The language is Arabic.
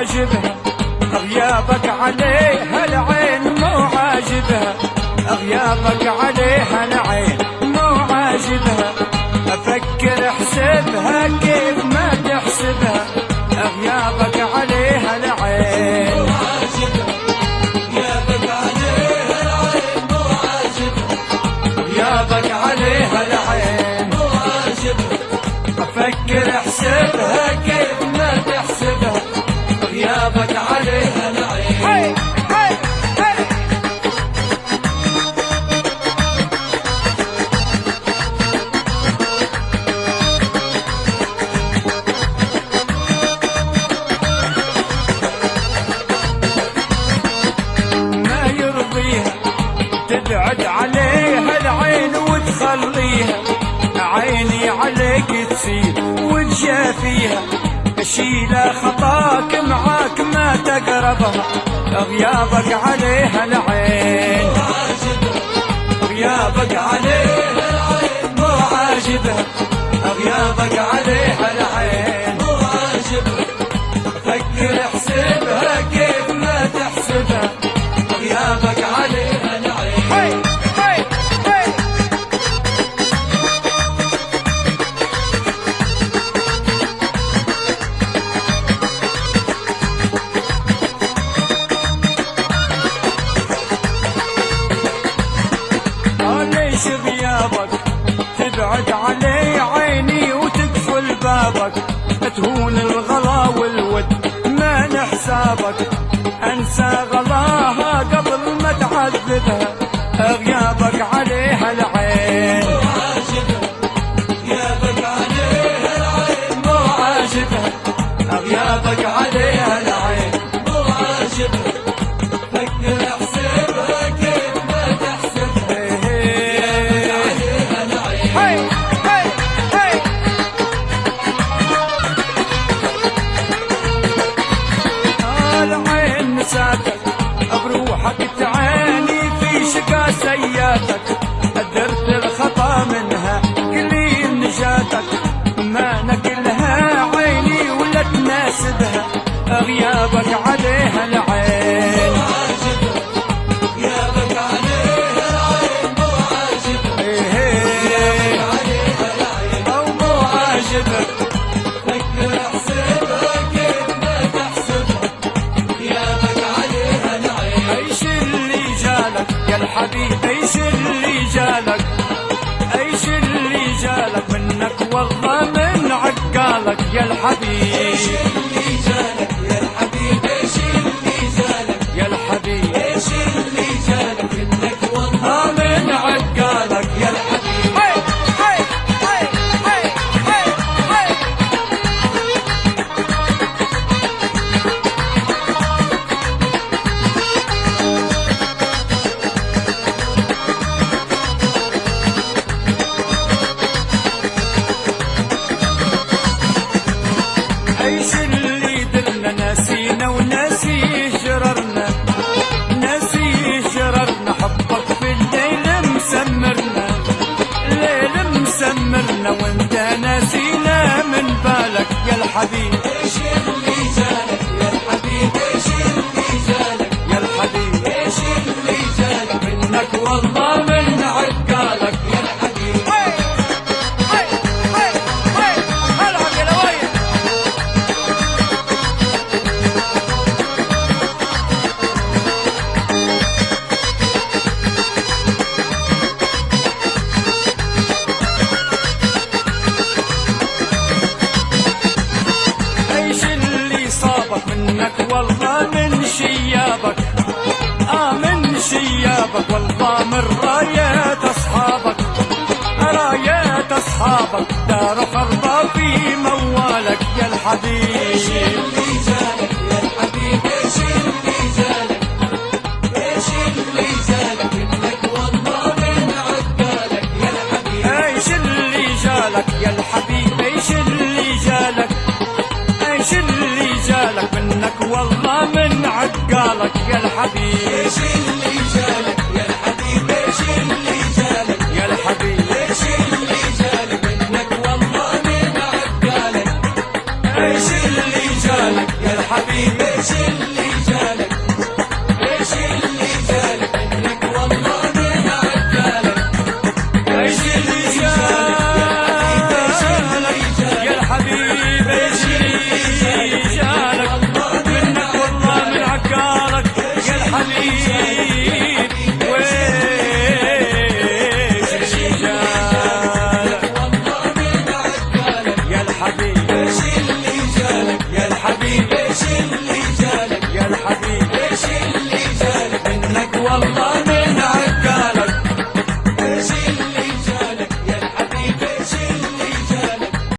عاجبها، غيابك عليها العين مو عاجبها، غيابك عليها العين مو عاجبها، افكر احسبها كيف ما تحسبها، غيابك عليها العين مو عاجبها، غيابك عليها العين مو عاجبها، غيابك عليها العين مو عاجبها، افكر احسبها كيف ما تحسبها، غيابك عليها العين. ما يرضيها تبعد عليها العين وتخليها، عيني عليك تسيل وتجافيها، اشيل خطاك معاك ما تقربها، غيابك عليها العين مو عاجبها، غيابك عليها العين مو عاجبها، غيابك عليها العين مو عاجبها، فكر احسبها كيف ما تحسبها، غيابك عليها العين. ليش غيابك تبعد علي عيني وتقفل بابك، تهون الغلا والود ما نحسابك، انسى غلاها قبل ما تعذبها، غيابك عليها العين مو عاجبها، غيابك عليها العين مو عاجبها، غيابك عليها العين مو عاجبها، فكر احسبها كيف ما تحسبها، العين نساتك بروحك تعاني في شقا سياتك، قدرت الخطا منها قليل نجاتك، ما نكلها عيني ولا تناسبها، غيابك عليها العين مو عاجبها، غيابك عليها العين مو عاجبها، غيابك عليها العين او مو عاجبها، فكر احسبها كيف ما تحسبها، غيابك عليها العين. ايش اللي جالك يا الحبيب، ايش اللي جالك، ايش اللي جالك منك والله من عقالك يا الحبيب، ايش اللي جالك يا الحبيب، ايش اللي جالك يا الحبيب، ايش اللي جالك منك والله من عقالك يا الحبيب. ايش اللي دلنا ناسينا وناسيه جررنا، ناسيه جررنا، حبك في الليل مسمرنا، الليل مسمرنا وانت ناسينا من بالك يا الحبيب، ايش اللي جالك يا الحبيب، ايش اللي جالك يا الحبيب، ايش اللي جالك منك والله من عقالك يا الحبيب. ايش اللي صابك منك والله من شيابك، من شيابك والله من رايات اصحابك، رايات اصحابك دار خربة في موالك يا الحبيب، ايش اللي جالك يا الحبيب، ايش اللي جالك، ايش اللي جالك منك والله من عقالك يا الحبيب، ايش اللي جالك يا الحبيب، ايش اللي جالك، ايش اللي جالك منك والله من عقالك يا الحبيب، ايش اللي جالك يا الحبيب، ايش اللي جالك يا الحبيب، ايش اللي جالك منك والله من عقالك، ايش اللي جالك يا الحبيب. شلة